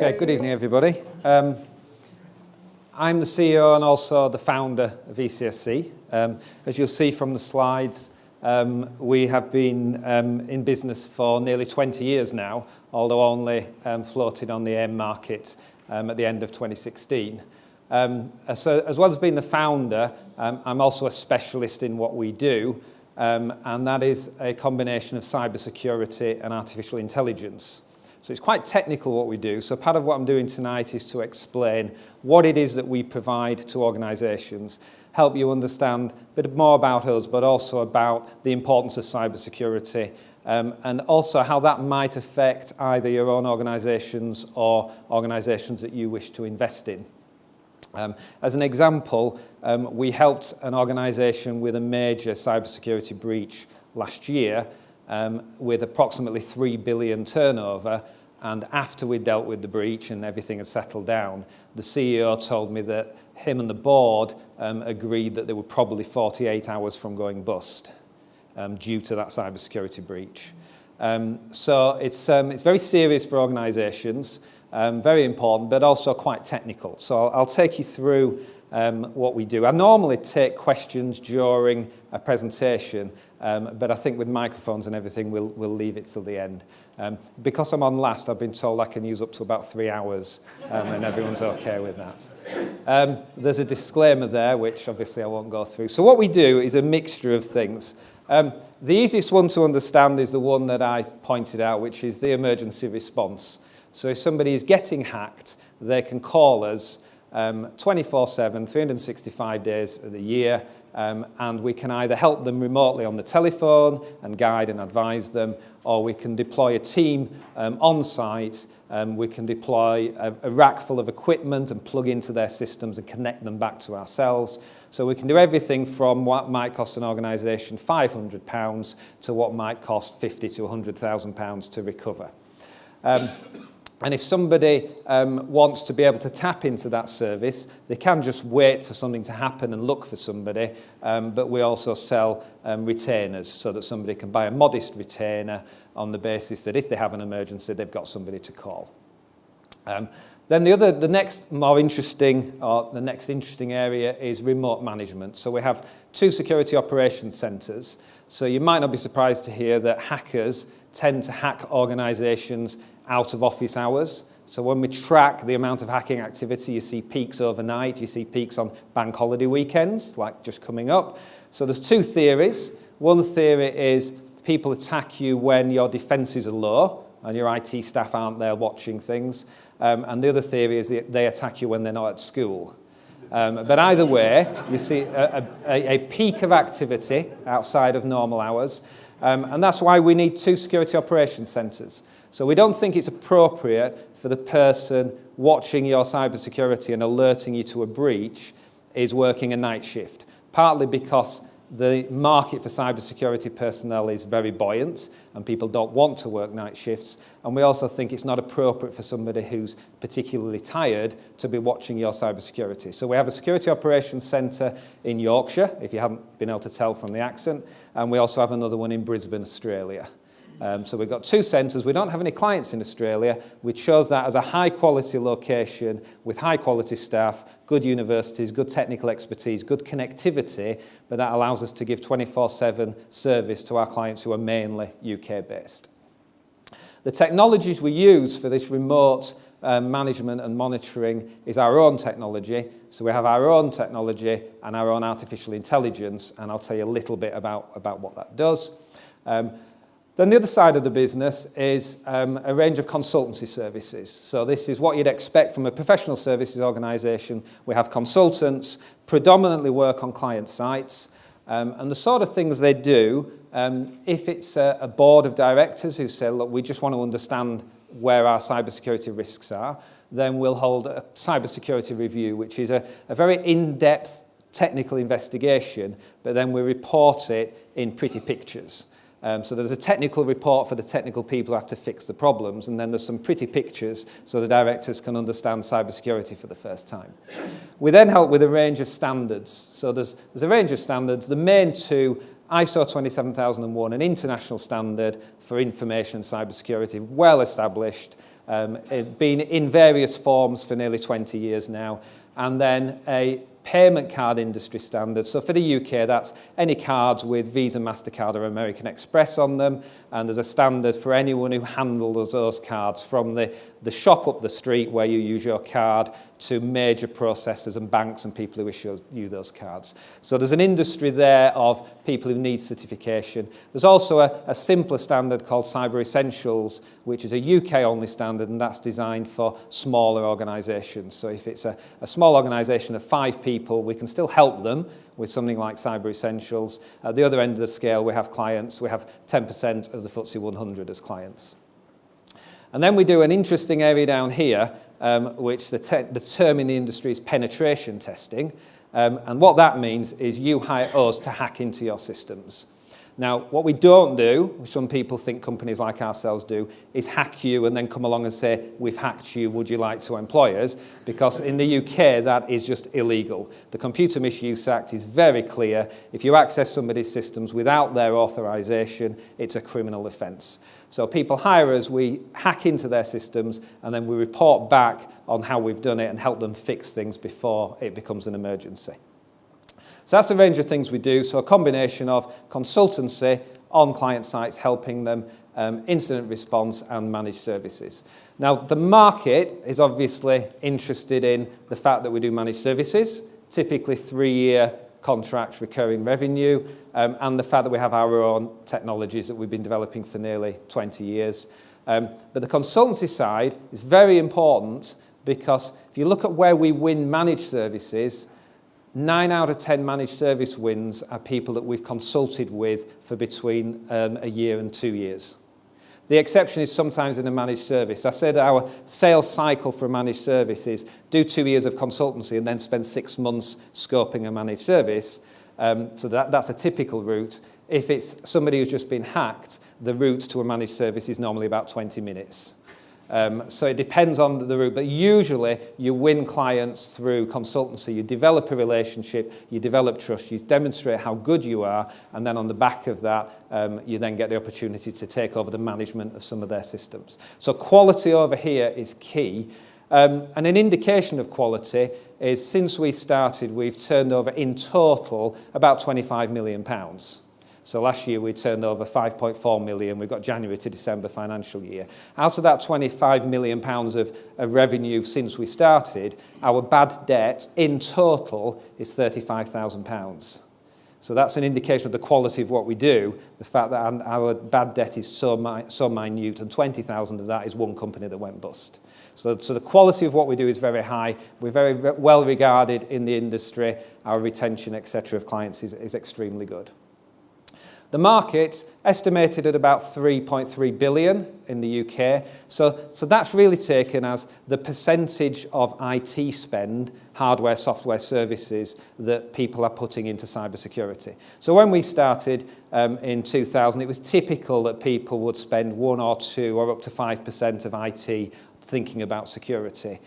Okay, good evening, everybody. I'm the CEO and also the founder of ECSC. As you'll see from the slides, we have been in business for nearly 20 years now, although only floated on the AIM market at the end of 2016. So as well as being the founder, I'm also a specialist in what we do, and that is a combination of cybersecurity and artificial intelligence. So it's quite technical what we do. So part of what I'm doing tonight is to explain what it is that we provide to organisations, help you understand a bit more about us, but also about the importance of cybersecurity, and also how that might affect either your own organisations or organisations that you wish to invest in. As an example, we helped an organisation with a major cybersecurity breach last year with approximately 3 billion turnover, and after we dealt with the breach and everything had settled down, the CEO told me that him and the board agreed that they were probably 48 hours from going bust due to that cybersecurity breach. So it's very serious for organisations, very important, but also quite technical. So I'll take you through what we do. I normally take questions during a presentation, but I think with microphones and everything, we'll leave it till the end. Because I'm on last, I've been told I can use up to about 3 hours, and everyone's okay with that. There's a disclaimer there, which obviously I won't go through. So what we do is a mixture of things. The easiest one to understand is the one that I pointed out, which is the emergency response. So if somebody is getting hacked, they can call us 24/7, 365 days of the year, and we can either help them remotely on the telephone and guide and advise them, or we can deploy a team on site. We can deploy a rack full of equipment and plug into their systems and connect them back to ourselves. So we can do everything from what might cost an organisation £500 to what might cost £50,000 to £100,000 to recover. And if somebody wants to be able to tap into that service, they can just wait for something to happen and look for somebody, but we also sell retainers so that somebody can buy a modest retainer on the basis that if they have an emergency, they've got somebody to call. Then the next interesting area is remote management. So we have 2 security operations centres. So you might not be surprised to hear that hackers tend to hack organisations out of office hours. So when we track the amount of hacking activity, you see peaks overnight, you see peaks on bank holiday weekends, like just coming up. So there's 2 theories. One theory is people attack you when your defences are low and your IT staff aren't there watching things. And the other theory is they attack you when they're not at school. But either way, you see a peak of activity outside of normal hours. And that's why we need 2 security operations centres. So we don't think it's appropriate for the person watching your cybersecurity and alerting you to a breach is working a night shift, partly because the market for cybersecurity personnel is very buoyant and people don't want to work night shifts. And we also think it's not appropriate for somebody who's particularly tired to be watching your cybersecurity. So we have a security operations centre in Yorkshire, if you haven't been able to tell from the accent, and we also have another one in Brisbane, Australia. So we've got 2 centres. We don't have any clients in Australia. We chose that as a high-quality location with high-quality staff, good universities, good technical expertise, good connectivity, but that allows us to give 24/7 service to our clients who are mainly UK-based. The technologies we use for this remote management and monitoring is our own technology. So we have our own technology and our own artificial intelligence, and I'll tell you a little bit about what that does. Then the other side of the business is a range of consultancy services. So this is what you'd expect from a professional services organisation. We have consultants, predominantly work on client sites, and the sort of things they do, if it's a board of directors who say, look, we just want to understand where our cybersecurity risks are, then we'll hold a cybersecurity review, which is a very in-depth technical investigation, but then we report it in pretty pictures. So there's a technical report for the technical people who have to fix the problems, and then there's some pretty pictures so the directors can understand cybersecurity for the first time. We then help with a range of standards. So there's a range of standards. The main 2, ISO 27001, an international standard for information cybersecurity, well established. It's been in various forms for nearly 20 years now. And then a payment card industry standard. So for the UK, that's any cards with Visa, MasterCard or American Express on them. And there's a standard for anyone who handles those cards from the shop up the street where you use your card to major processors and banks and people who issue you those cards. So there's an industry there of people who need certification. There's also a simpler standard called Cyber Essentials, which is a UK-only standard, and that's designed for smaller organisations. So if it's a small organisation of 5 people, we can still help them with something like Cyber Essentials. At the other end of the scale, we have clients. We have 10% of the FTSE 100 as clients. And then we do an interesting area down here, which the term in the industry is penetration testing. And what that means is you hire us to hack into your systems. Now, what we don't do, which some people think companies like ourselves do, is hack you and then come along and say, we've hacked you, would you like to employ us? Because in the UK, that is just illegal. The Computer Misuse Act is very clear. If you access somebody's systems without their authorisation, it's a criminal offence. So people hire us, we hack into their systems, and then we report back on how we've done it and help them fix things before it becomes an emergency. So that's a range of things we do. So a combination of consultancy on client sites, helping them, incident response and managed services. Now, the market is obviously interested in the fact that we do managed services, typically 3-year contracts, recurring revenue, and the fact that we have our own technologies that we've been developing for nearly 20 years. But the consultancy side is very important because if you look at where we win managed services, 9 out of 10 managed service wins are people that we've consulted with for between a year and 2 years. The exception is sometimes in a managed service. I said our sales cycle for a managed service is do 2 years of consultancy and then spend 6 months scoping a managed service. So that's a typical route. If it's somebody who's just been hacked, the route to a managed service is normally about 20 minutes. So it depends on the route, but usually you win clients through consultancy. You develop a relationship, you develop trust, you demonstrate how good you are, and then on the back of that, you then get the opportunity to take over the management of some of their systems. So quality over here is key. And an indication of quality is since we started, we've turned over in total about £25 million. So last year we turned over 5.4 million. We've got January to December financial year. Out of that £25 million of revenue since we started, our bad debt in total is £35,000. So that's an indication of the quality of what we do, the fact that our bad debt is so minute, and 20,000 of that is one company that went bust. So the quality of what we do is very high. We're very well regarded in the industry. Our retention, etc., of clients is extremely good. The market's estimated at about 3.3 billion in the UK. So that's really taken as the percentage of IT spend, hardware, software services that people are putting into cybersecurity. So when we started in 2000, it was typical that people would spend 1 or 2 or up to 5% of IT thinking about security.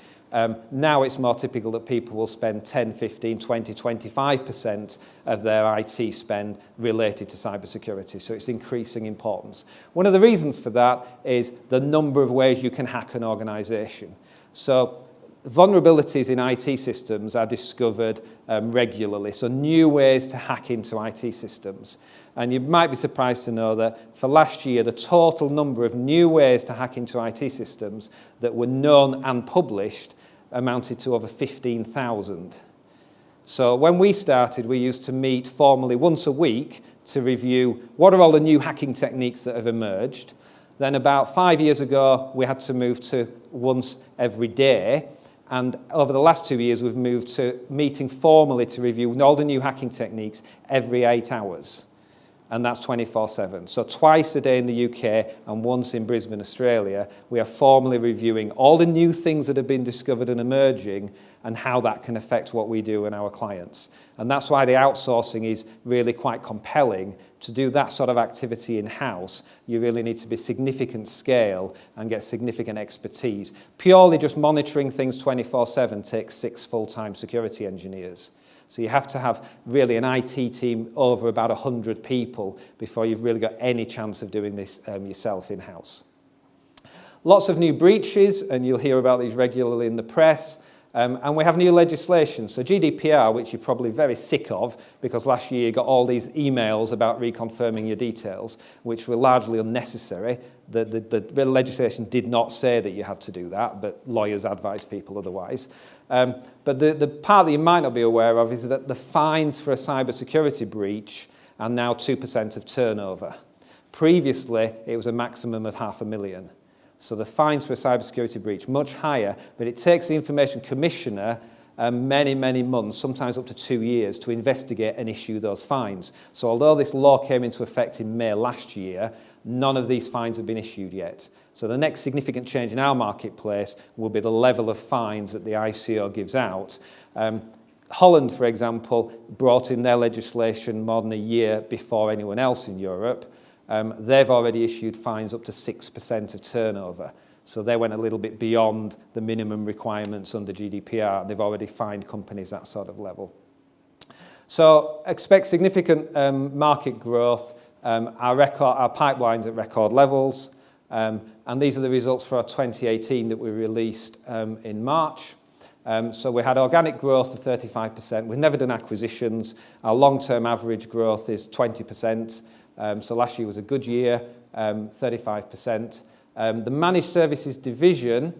Now it's more typical that people will spend 10, 15, 20, 25% of their IT spend related to cybersecurity. So it's increasing importance. One of the reasons for that is the number of ways you can hack an organisation. So vulnerabilities in IT systems are discovered regularly. So new ways to hack into IT systems. And you might be surprised to know that for last year, the total number of new ways to hack into IT systems that were known and published amounted to over 15,000. So when we started, we used to meet formally once a week to review what are all the new hacking techniques that have emerged. Then about 5 years ago, we had to move to once every day. And over the last 2 years, we've moved to meeting formally to review all the new hacking techniques every 8 hours. And that's 24/7. So twice a day in the UK and once in Brisbane, Australia, we are formally reviewing all the new things that have been discovered and emerging and how that can affect what we do and our clients. And that's why the outsourcing is really quite compelling. To do that sort of activity in-house, you really need to be significant scale and get significant expertise. Purely just monitoring things 24/7 takes 6 full-time security engineers. So you have to have really an IT team over about 100 people before you've really got any chance of doing this yourself in-house. Lots of new breaches, and you'll hear about these regularly in the press. And we have new legislation. So Gdpr, which you're probably very sick of, because last year you got all these emails about reconfirming your details, which were largely unnecessary. The legislation did not say that you had to do that, but lawyers advise people otherwise. But the part that you might not be aware of is that the fines for a cybersecurity breach are now 2% of turnover. Previously, it was a maximum of $500,000. So the fines for a cybersecurity breach, much higher, but it takes the Information Commissioner many, many months, sometimes up to 2 years, to investigate and issue those fines. So although this law came into effect in May last year, none of these fines have been issued yet. So the next significant change in our marketplace will be the level of fines that the ICO gives out. Holland, for example, brought in their legislation more than a year before anyone else in Europe. They've already issued fines up to 6% of turnover. So they went a little bit beyond the minimum requirements under GDPR. They've already fined companies that sort of level. So expect significant market growth. Our pipeline's at record levels. And these are the results for our 2018 that we released in March. So we had organic growth of 35%. We've never done acquisitions. Our long-term average growth is 20%. So last year was a good year, 35%. The Managed Services division,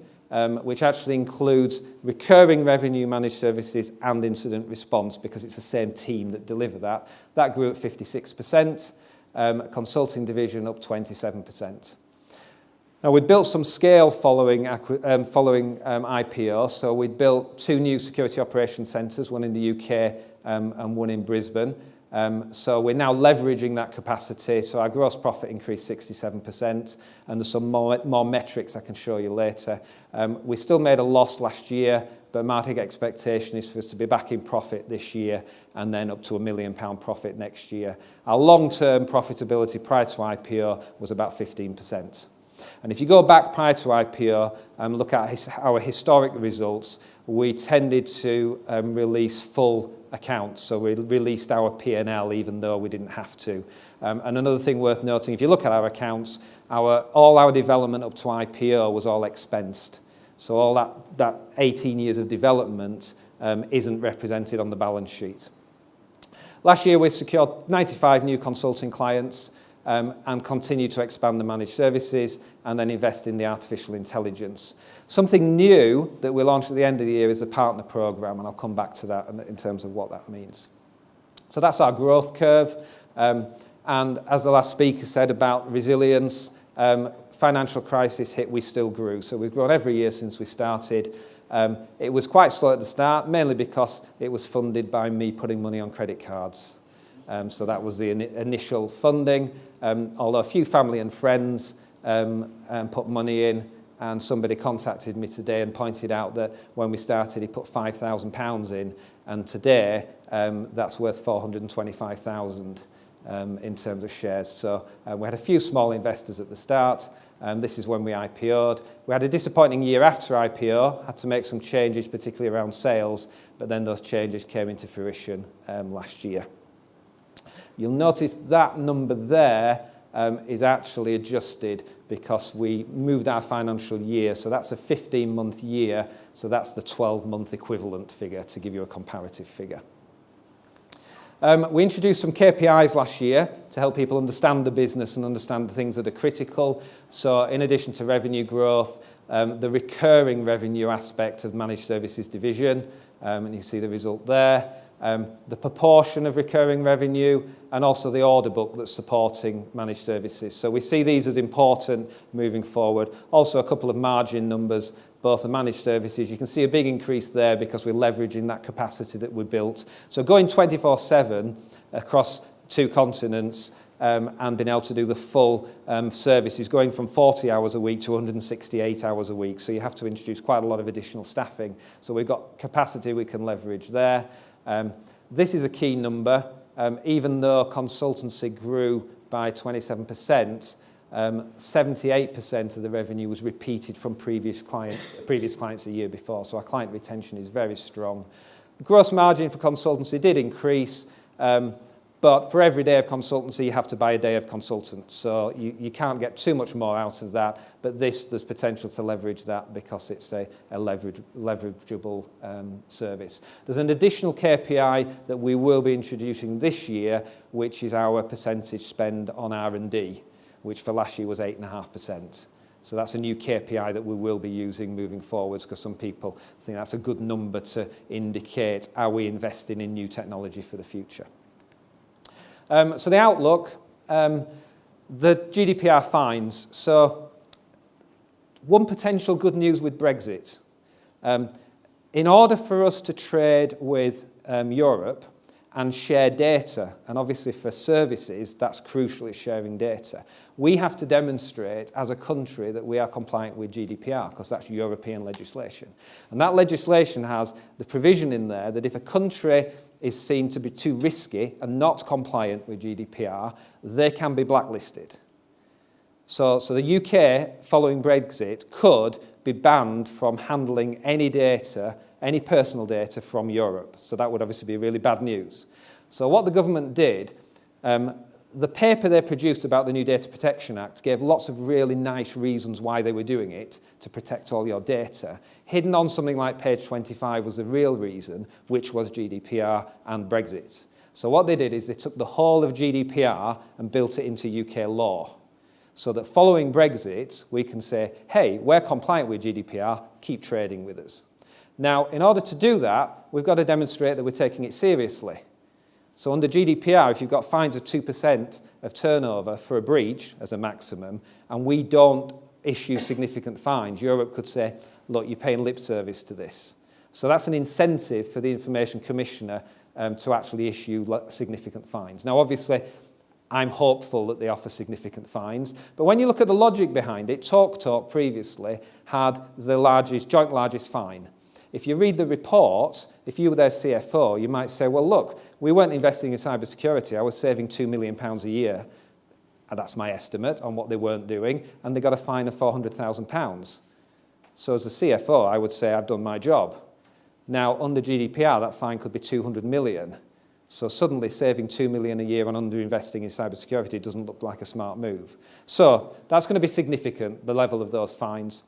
which actually includes recurring revenue managed services and incident response, because it's the same team that deliver that, that grew at 56%. Consulting division up 27%. Now, we'd built some scale following IPO, so we'd built 2 new security operations centres, one in the UK and one in Brisbane. So we're now leveraging that capacity. So our gross profit increased 67%, and there's some more metrics I can show you later. We still made a loss last year, but market expectation is for us to be back in profit this year and then up to £1 million profit next year. Our long-term profitability prior to IPO was about 15%. And if you go back prior to IPO and look at our historic results, we tended to release full accounts. So we released our P&L even though we didn't have to. And another thing worth noting, if you look at our accounts, all our development up to IPO was all expensed. So all that 18 years of development isn't represented on the balance sheet. Last year we secured 95 new consulting clients and continue to expand the managed services and then invest in the artificial intelligence. Something new that we launched at the end of the year is a partner program, and I'll come back to that in terms of what that means. So that's our growth curve. And as the last speaker said about resilience, financial crisis hit, we still grew. So we've grown every year since we started. It was quite slow at the start, mainly because it was funded by me putting money on credit cards. So that was the initial funding, although a few family and friends put money in, and somebody contacted me today and pointed out that when we started he put £5,000 in, and today that's worth 425,000 in terms of shares. So we had a few small investors at the start. This is when we IPO'd. We had a disappointing year after IPO, had to make some changes, particularly around sales, but then those changes came into fruition last year. You'll notice that number there is actually adjusted because we moved our financial year. So that's a 15-month year. So that's the 12-month equivalent figure to give you a comparative figure. We introduced some KPIs last year to help people understand the business and understand the things that are critical. So in addition to revenue growth, the recurring revenue aspect of Managed Services division, and you see the result there. The proportion of recurring revenue, and also the order book that's supporting managed services. So we see these as important moving forward. Also a couple of margin numbers, both the managed services. You can see a big increase there because we're leveraging that capacity that we built. So going 24/7 across 2 continents and being able to do the full services, going from 40 hours a week to 168 hours a week. So you have to introduce quite a lot of additional staffing. So we've got capacity we can leverage there. This is a key number. Even though consultancy grew by 27%, 78% of the revenue was repeated from previous clients a year before. So our client retention is very strong. Gross margin for consultancy did increase, But for every day of consultancy, you have to buy a day of consultant. So you can't get too much more out of that. But there's potential to leverage that because it's a leverageable service. There's an additional KPI that we will be introducing this year, which is our percentage spend on R&D, which for last year was 8.5%. So that's a new KPI that we will be using moving forwards, because some people think that's a good number to indicate are we investing in new technology for the future. So the outlook, the GDPR fines. So one potential good news with Brexit. In order for us to trade with Europe and share data, and obviously for services, that's crucial, is sharing data, we have to demonstrate as a country that we are compliant with GDPR, because that's European legislation. And that legislation has the provision in there that if a country is seen to be too risky and not compliant with GDPR, they can be blacklisted. So the UK, following Brexit, could be banned from handling any data, any personal data from Europe. So that would obviously be really bad news. So what the government did, the paper they produced about the new Data Protection Act gave lots of really nice reasons why they were doing it, to protect all your data. Hidden on something like page 25 was the real reason, which was GDPR and Brexit. So what they did is they took the whole of GDPR and built it into UK law, so that following Brexit, we can say, hey, we're compliant with GDPR, keep trading with us. Now, in order to do that, we've got to demonstrate that we're taking it seriously. So under GDPR, if you've got fines of 2% of turnover for a breach as a maximum, and we don't issue significant fines, Europe could say, look, you're paying lip service to this. So that's an incentive for the Information Commissioner to actually issue significant fines. Now, obviously, I'm hopeful that they offer significant fines. But when you look at the logic behind it, TalkTalk previously had the joint largest fine. If you read the reports, if you were their CFO, you might say, well, look, we weren't investing in cybersecurity. I was saving £2 million a year. And that's my estimate on what they weren't doing. And they got a fine of £400,000. So as a CFO, I would say I've done my job. Now, under GDPR, that fine could be 200 million. So suddenly saving £2 million a year on underinvesting in cybersecurity doesn't look like a smart move. So that's going to be significant, the level of those fines.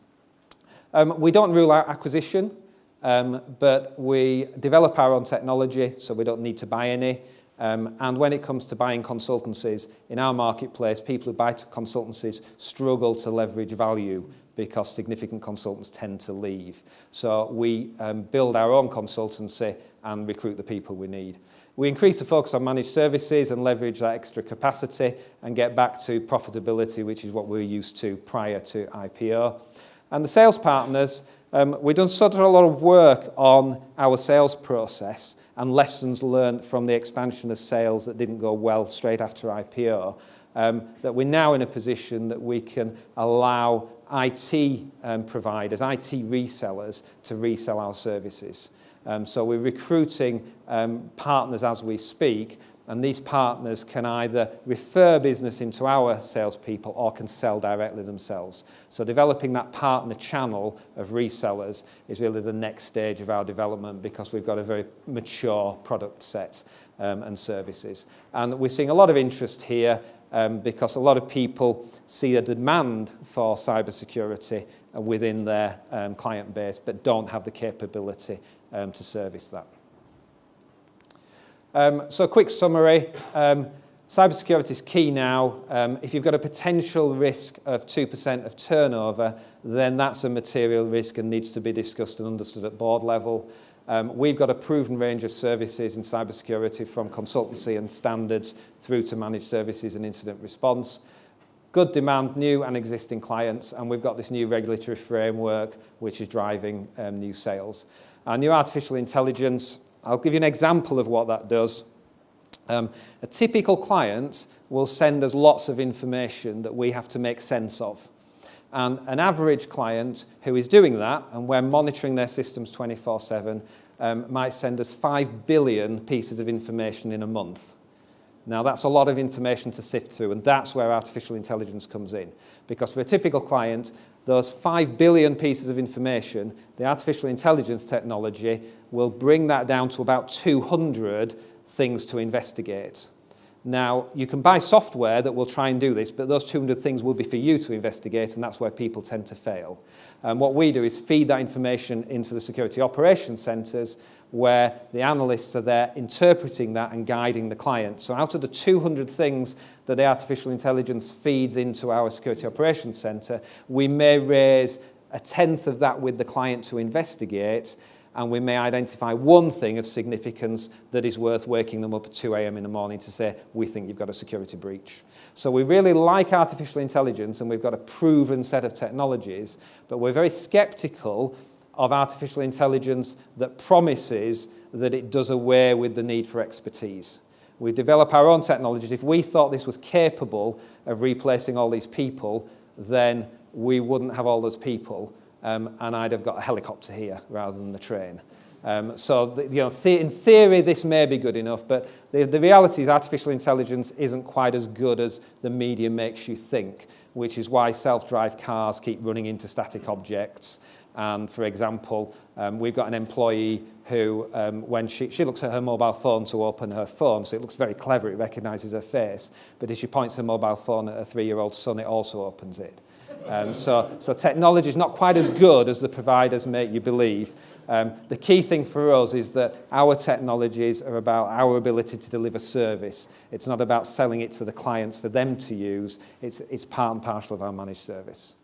We don't rule out acquisition. But we develop our own technology, so we don't need to buy any. And when it comes to buying consultancies, in our marketplace, people who buy consultancies struggle to leverage value because significant consultants tend to leave. So we build our own consultancy and recruit the people we need. We increase the focus on managed services and leverage that extra capacity and get back to profitability, which is what we were used to prior to IPO. And the sales partners, we've done sort of a lot of work on our sales process and lessons learned from the expansion of sales that didn't go well straight after IPO, that we're now in a position that we can allow IT providers, IT resellers, to resell our services. So we're recruiting partners as we speak, and these partners can either refer business into our salespeople or can sell directly themselves. So developing that partner channel of resellers is really the next stage of our development, because we've got a very mature product set and services. And we're seeing a lot of interest here because a lot of people see a demand for cybersecurity within their client base, but don't have the capability to service that. So a quick summary. Cybersecurity is key now. If you've got a potential risk of 2% of turnover, then that's a material risk and needs to be discussed and understood at board level. We've got a proven range of services in cybersecurity, from consultancy and standards through to managed services and incident response. Good demand, new and existing clients, and we've got this new regulatory framework which is driving new sales. Our new artificial intelligence, I'll give you an example of what that does. A typical client will send us lots of information that we have to make sense of. And an average client who is doing that, and we're monitoring their systems 24/7, might send us 5 billion pieces of information in a month. Now, that's a lot of information to sift through, and that's where artificial intelligence comes in. Because for a typical client, those 5 billion pieces of information, the artificial intelligence technology will bring that down to about 200 things to investigate. Now, you can buy software that will try and do this, but those 200 things will be for you to investigate, and that's where people tend to fail. What we do is feed that information into the security operations centres, where the analysts are there interpreting that and guiding the client. So out of the 200 things that the artificial intelligence feeds into our security operations centre, we may raise a tenth of that with the client to investigate, and we may identify one thing of significance that is worth waking them up at 2 a.m. in the morning to say, we think you've got a security breach. So we really like artificial intelligence, and we've got a proven set of technologies, but we're very sceptical of artificial intelligence that promises that it does away with the need for expertise. We develop our own technologies. If we thought this was capable of replacing all these people, then we wouldn't have all those people. And I'd have got a helicopter here rather than the train. In theory, this may be good enough, but the reality is artificial intelligence isn't quite as good as the media makes you think, which is why self-drive cars keep running into static objects. And for example, we've got an employee who, when she looks at her mobile phone to open her phone, so it looks very clever, it recognises her face, but if she points her mobile phone at her 3-year-old son, it also opens it. So technology is not quite as good as the providers make you believe. The key thing for us is that our technologies are about our ability to deliver service. It's not about selling it to the clients for them to use. It's part and parcel of our managed service.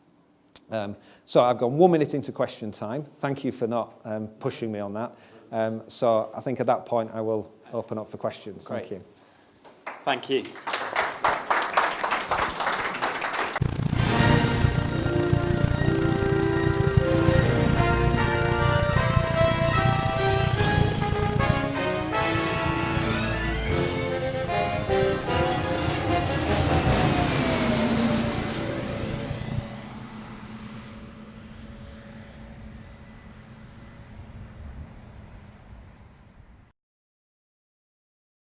So I've gone 1 minute into question time. Thank you for not pushing me on that. So I think at that point I will open up for questions. Great. Thank you. Thank you.